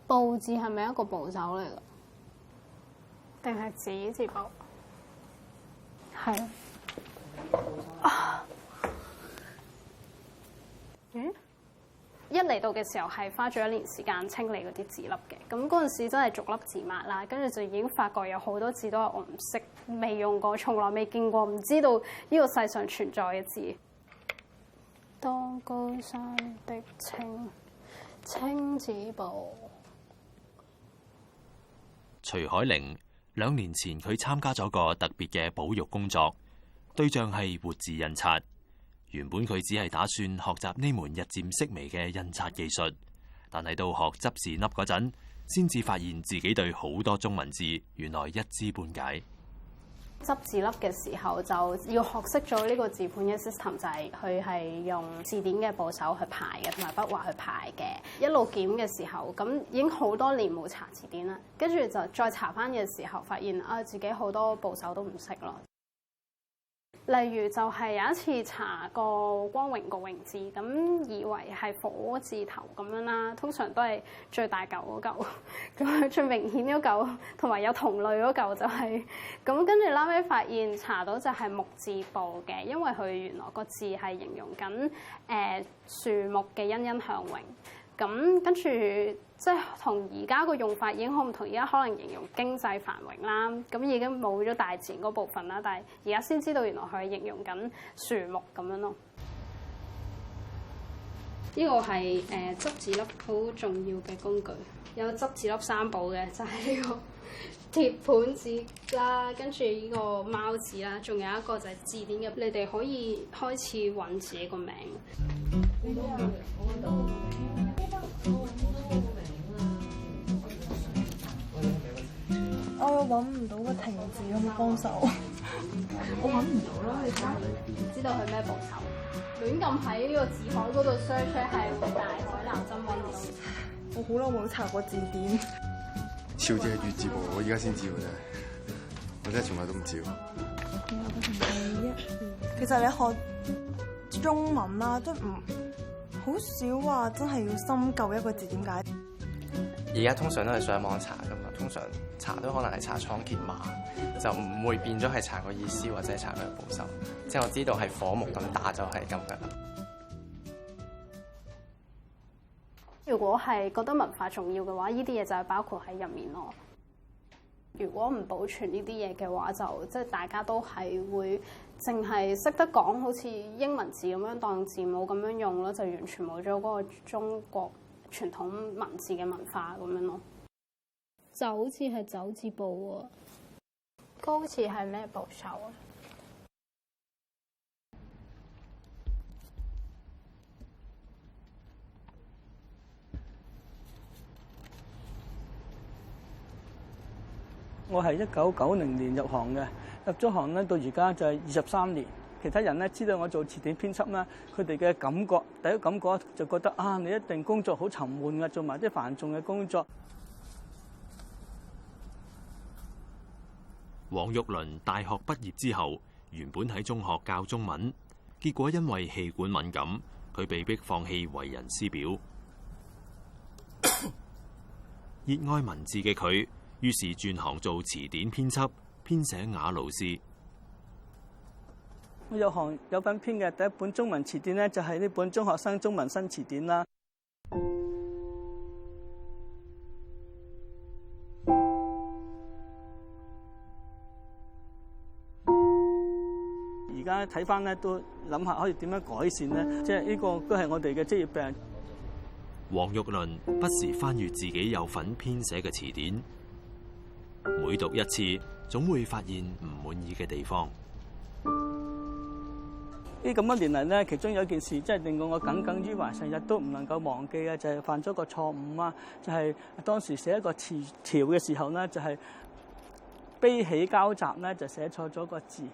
步字係咪一個部首嚟㗎？定係子字部？係啊。咦？一嚟到嘅時候係花咗1年時間清理嗰啲字粒嘅，咁嗰陣時真係逐粒字抹啦，跟住就已經發覺有好多字都係我唔識、未用過、從來未見過、唔知道呢個世上存在嘅字。當高山的青字部。徐海玲2年前佢參加咗個特別嘅保育工作，對象係活字印刷。原本佢只係打算學習呢門日漸式微嘅印刷技術，但係到學執字粒嗰陣，先至發現自己對好多中文字原來一知半解。執字粒嘅時候就要學識咗呢個字盤嘅 system， 就係佢係用字典嘅部首去排嘅，同埋筆畫去排嘅。一路檢嘅時候，咁已經好多年冇查字典啦，跟住就再查翻嘅時候，發現自己好多部首都唔識咯。例如就係有一次查個光榮個榮字，咁以為係火字頭咁樣啦，通常都係最大嚿嗰嚿，咁最明顯嗰嚿，同埋有同類嗰嚿就係、是、咁。跟住後尾發現查到就係木字部嘅，因為佢原來個字係形容緊樹木嘅欣欣向榮。咁跟住即係同而家個用法已經好唔同，而家可能形容經濟繁榮啦，咁已經冇咗大自然嗰部分啦。但係而家先知道原來佢係形容緊樹木咁樣咯。呢個係執字粒好重要嘅工具，有執字粒3寶嘅，就係呢個鐵盤字啦，跟住呢個貓字啦，仲有一個就係字典嘅。你哋可以開始揾自己個名。我揾唔到個停字，可唔可以幫手？我揾唔到啦，你睇，知道佢咩部首？亂咁喺呢個字海嗰度 search 係大海撈針揾唔到。我好耐冇查過字典。潮字係月字部，我而家先知喎真係，我真係從來都唔知喎。其實你學中文啦，都唔好少話真係要深究一個字點解。而家通常都係上網查㗎嘛，通常查都可能係查倉頡碼，就唔會變咗係查個意思或者查佢嘅部首。即係我知道係火木咁打就係咁㗎啦。如果係覺得文化重要嘅話，呢啲嘢就係包括喺入面咯。如果唔保存呢啲嘢嘅話，就即係大家都係會淨係識得講好似英文字咁樣當字母咁樣用咯，就完全冇咗嗰個中國傳統文字嘅文化咁樣咯。就好似係走字部喎，高字係咩部首啊？我係1990年入行嘅，入咗行咧到而家就係23年。其他人咧知道我做詞典編輯啦，佢哋嘅感覺，第一感覺就覺得啊，你一定工作好沉悶嘅，做埋啲繁重嘅工作。黃玉麟大學畢業之後，原本喺中學教中文，結果因為氣管敏感，佢被迫放棄為人師表。熱愛文字嘅佢，於是轉行做詞典編輯，編寫雅勞士。我有行有份編嘅第一本中文詞典咧，就係呢本中學生中文新詞典啦。而家睇翻咧，都諗下可以點樣改善咧，即係呢個都係我哋嘅職業病。黃玉麟不時翻閱自己有份編寫嘅詞典，每讀一次，總會發現唔滿意嘅地方。呢咁多年嚟咧，其中有一件事真係令到我耿耿於懷，成日都唔能夠忘記嘅，就係犯咗個錯誤啊！就係當時寫一個詞條嘅時候咧，就係悲喜交集咧，就寫錯咗個字，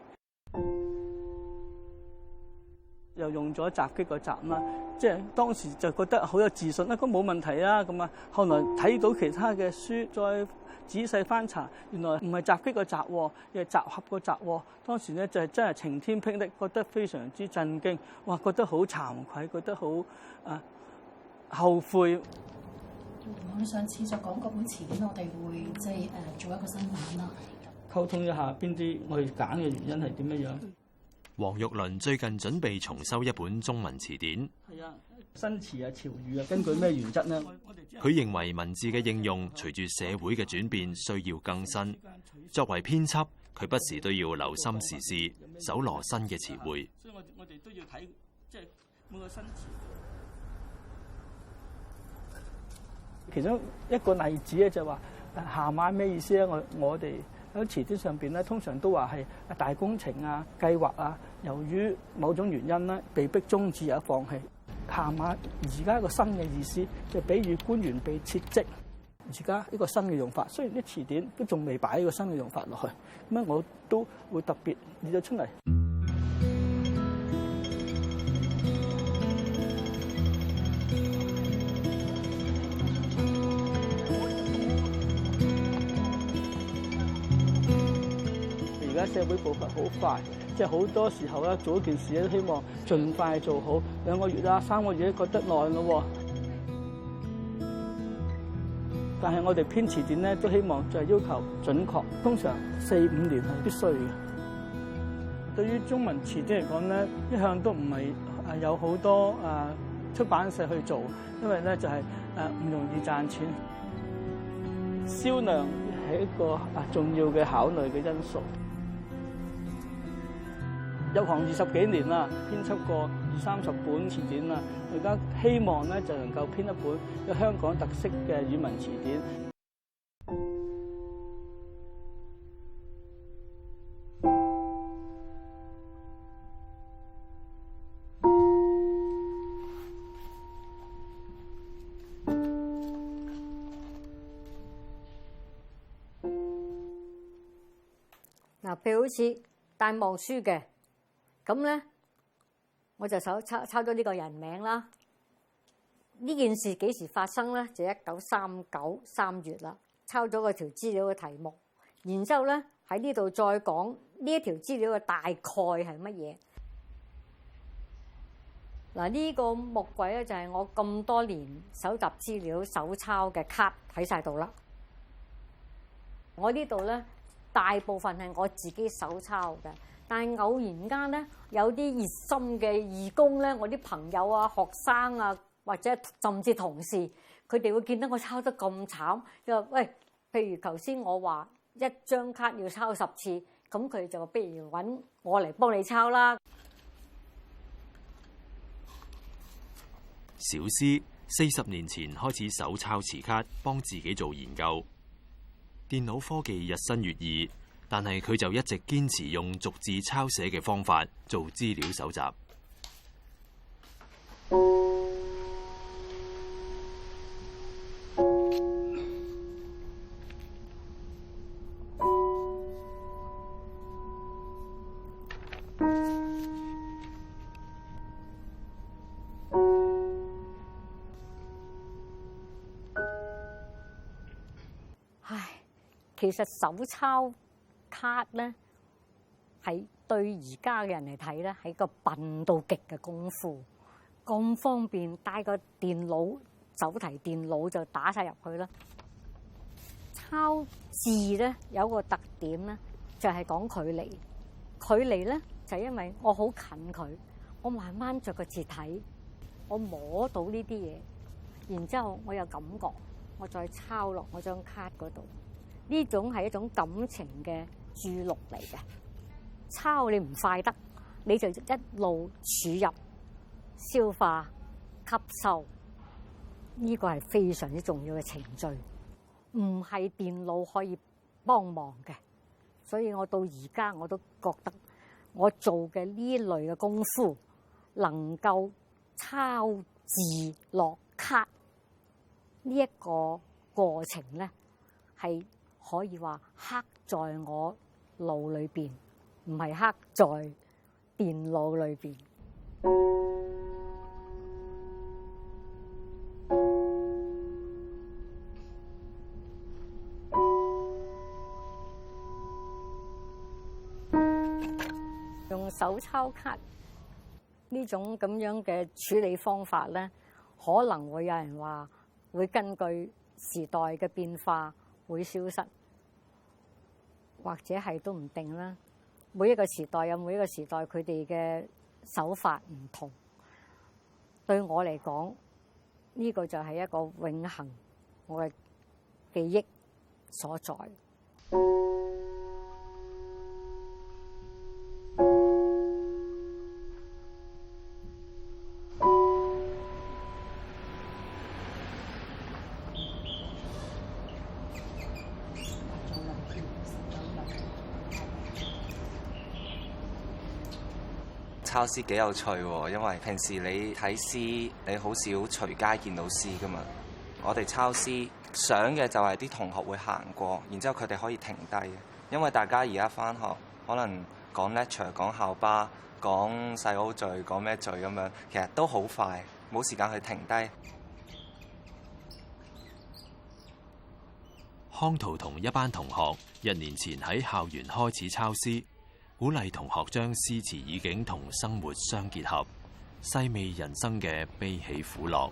又用咗襲擊個襲啦。即係當時就覺得好有自信啦，咁冇問題啦。咁啊，後來睇到其他嘅書，再仔細翻查，原來唔係襲擊個襲，而係集合個集。當時咧就係真係晴天霹靂，覺得非常之震驚，哇！覺得好慚愧，覺得好後悔。我哋上次就講嗰本詞典，我哋會即係做一個新版啦。溝通一下邊啲我哋揀嘅原因係點樣樣。黃玉麟最近準備重修一本中文詞典。係啊，新詞啊、潮語啊，根據咩原則呢？佢認為文字嘅應用隨住社會嘅轉變需要更新。作為編輯，佢不時都要留心時事，搜羅新嘅詞彙。所以我哋都要睇即係每個新詞。其中一個例子咧就話鹹碼咩意思咧？我哋喺詞典上邊咧，通常都話係大工程啊、計劃啊，由於某種原因咧，被逼終止或者放棄。鹹碼而家一個新嘅意思，就比喻官員被撤職。而家一個新嘅用法，雖然啲詞典都仲未擺一個新嘅用法落去，咁樣我都會特別列咗出嚟。而家社會步伐好快，即係好多時候咧做一件事咧，都希望盡快做好。2個月啦、3個月都覺得耐咯。但係我哋編詞典咧，都希望就係要求準確，通常4、5年係必須嘅。對於中文詞典嚟講咧，一向都唔係有好多出版社去做，因為咧就係唔容易賺錢，銷量係一個重要嘅考慮嘅因素。入行20幾年啦，編輯過20-30本詞典啦，而家希望咧就能夠編一本有香港特色嘅語文詞典。嗱，譬如好似戴望舒嘅。咁咧，我就抄咗呢個人名啦。呢件事幾時發生咧？就1939 3月啦。抄咗嗰條資料嘅題目，然之後咧喺呢度再講呢一條資料嘅大概係乜嘢。嗱，呢個木櫃咧就係我咁多年搜集資料、手抄嘅卡喺晒度啦。我呢度咧大部分係我自己手抄嘅。但係偶然間咧，有啲熱心嘅義工咧，我啲朋友啊、學生啊，或者甚至同事，佢哋會見到我抄得咁慘，就話喂，譬如頭先我話一張卡要抄10次，咁佢就不如揾我嚟幫你抄啦。小詩40年前開始手抄詞卡，幫自己做研究。電腦科技日新月異。但係佢就一直堅持用逐字抄寫嘅方法做資料搜集。唉，其實手抄卡咧係對而家嘅人嚟睇咧係個笨到極嘅功夫，咁方便帶個電腦手提電腦就打晒入去啦。抄字咧有個特點咧就係講距離，距離咧就係因為我好近佢，我慢慢着個字體，我摸到呢啲嘢，然之後我有感覺，我再抄落我張卡嗰度，呢種係一種感情嘅注錄嚟嘅。抄你唔快得，你就一路儲入、消化、吸收，呢個係非常之重要嘅程序，唔係電腦可以幫忙嘅。所以我到而家我都覺得我做嘅呢類嘅功夫，能夠抄字落卡呢一個過程咧，係可以話刻在我腦裏邊，唔係刻在電腦裏邊。用手抄卡呢種咁樣嘅處理方法咧，可能會有人話會根據時代嘅變化會消失，或者係都唔定啦。每一個時代有每一個時代佢哋嘅手法唔同。對我嚟講，呢個就係一個永恆我嘅記憶所在。抄詩幾有趣喎，因為平時你睇詩，你好少隨街見到詩噶嘛。我哋抄詩，想嘅就係啲同學會行過，然之後佢哋可以停低。因為大家而家返學，可能講 lecture、講校巴、講細佬序、講咩序咁樣，其實都好快，冇時間去停低。康圖同一班同學1年前喺校園開始抄詩。鼓勵同學將詩詞意境同生活相結合，細味人生嘅悲喜苦樂。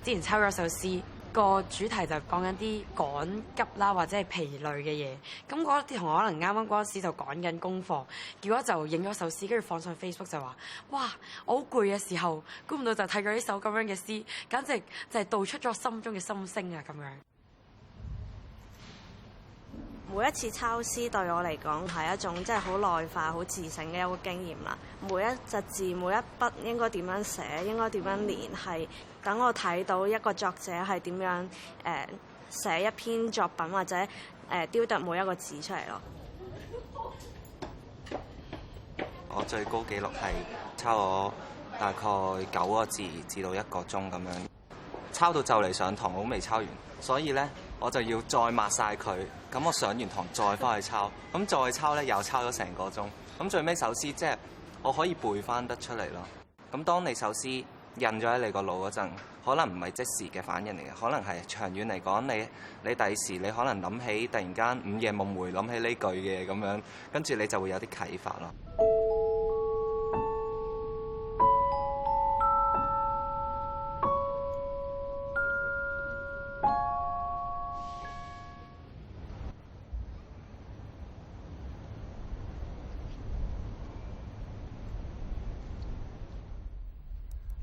之前抄咗首詩，個主題就講緊啲趕急啦，或者係疲累嘅嘢。咁嗰啲同學可能啱啱嗰陣時就趕緊功課，結果就影咗首詩，跟住放上 Facebook 就話：哇！我好攰嘅時候，估唔到就睇過呢首咁樣嘅詩，簡直就係道出咗心中嘅心聲啊！咁樣。每一次抄詩對我嚟講係一種即係好內化、好自省嘅一個經驗啦。每一隻字、每一筆應該點樣寫、應該點樣連，係等我睇到一個作者係點樣寫一篇作品，或者雕琢每一個字出嚟咯。我最高紀錄係抄咗大概9個字至到1個鐘咁樣，抄到就嚟上堂我都未抄完，所以咧我就要再抹晒佢。咁我上完堂再翻去抄，咁再抄咧又抄咗成個鐘。咁最尾首詩即係我可以背翻得出嚟咯。咁當你首詩印咗喺你個腦嗰陣，可能唔係即時嘅反應嚟嘅，可能係長遠嚟講，你第時你可能諗起突然間午夜夢回諗起呢句嘅咁樣，跟住你就會有啲啟發咯。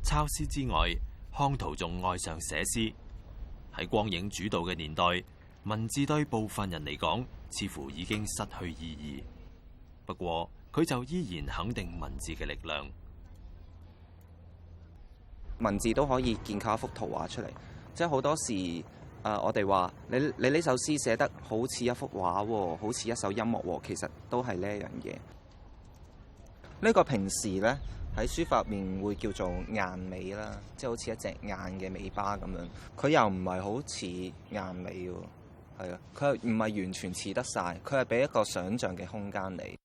抄詩之外，康圖仲愛上寫詩。喺光影主導嘅年代，文字對部分人嚟講，似乎已經失去意義。不過，佢就依然肯定文字嘅力量。文字都可以建構一幅圖畫出嚟，即係好多時，我哋話你呢首詩寫得好似一幅畫喎，好似一首音樂喎，其實都係呢一樣嘢。呢個平時咧，喺書法入面會叫做雁尾啦，即係好似一隻雁嘅尾巴咁樣。佢又唔係好似雁尾喎，係啊，佢唔係完全似得晒，佢係俾一個想像嘅空間你。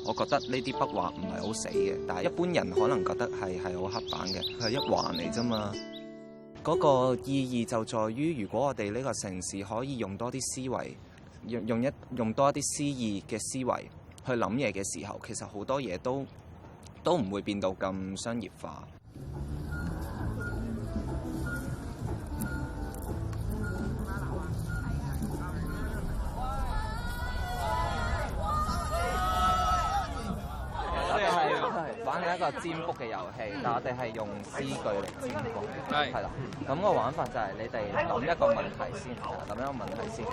我覺得呢啲筆畫唔係好死嘅，但係一般人可能覺得係好刻板嘅，佢係一橫嚟啫嘛。嗰個意義就在於，如果我哋呢個城市可以用多啲思維，用多一啲詩意嘅思維去諗嘢嘅時候，其實好多嘢都唔會變到咁商業化。玩緊一個占卜嘅遊戲，但我哋係用詩句嚟占卜，係啦。咁個玩法就係你哋諗一個問題先，諗一個問題先。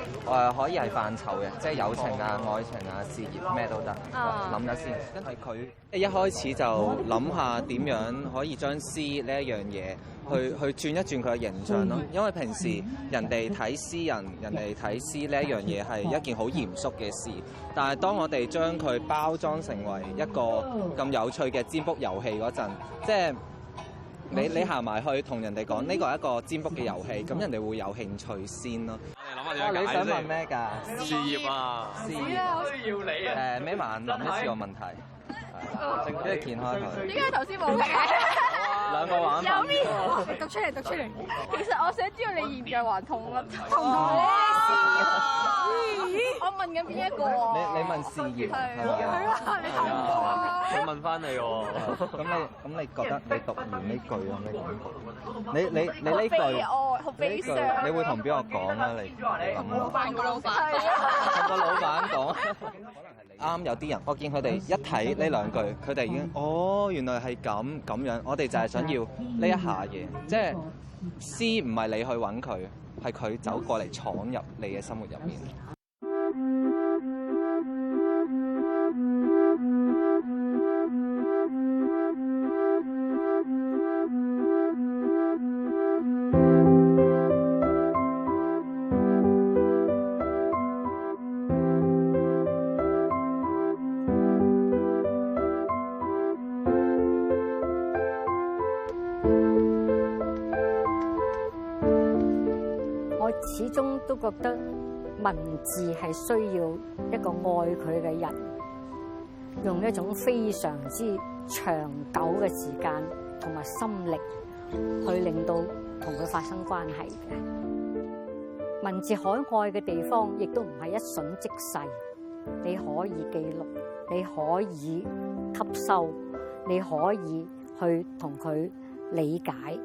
可以係範疇嘅，即係友情啊、愛情啊、事業咩都得。諗咗先，跟住佢一開始就諗下點樣可以將詩呢一樣嘢去轉一轉佢嘅形象咯。因為平時人哋睇詩人，人哋睇詩呢一樣嘢係一件好嚴肅嘅事，但係當我哋將佢包裝成為一個咁有趣嘅占卜遊戲嗰陣，即係你行埋去同人哋講呢個係一個占卜嘅遊戲，咁人哋會有興趣先咯。你想問咩㗎？事業啊，事業需要你啊！孭埋眼諗一次個問題，跟住掀開佢。點解頭先冇嘅？兩個玩法。讀出嚟，讀出嚟。其實我想知道你現在還同乜？同我問緊邊一個啊？你問事業係啊，你同我。我問翻你喎。咁你覺得你讀完呢句有咩感覺？你呢句好悲傷。你會同邊個講啊？你老闆個老闆。同個老闆講。啱有啲人，我見佢哋一睇呢兩句，佢哋已經原來係咁樣。我哋就係想要呢一下嘢，即係詩唔係你去揾佢，係佢走過嚟闖入你嘅生活入面。我始終都覺得文字係需要一個愛佢嘅人，用一種非常之長久嘅時間同埋心力，去令到同佢發生關係嘅。文字海外嘅地方，亦都唔係一瞬即逝，你可以記錄，你可以吸收，你可以去同佢理解。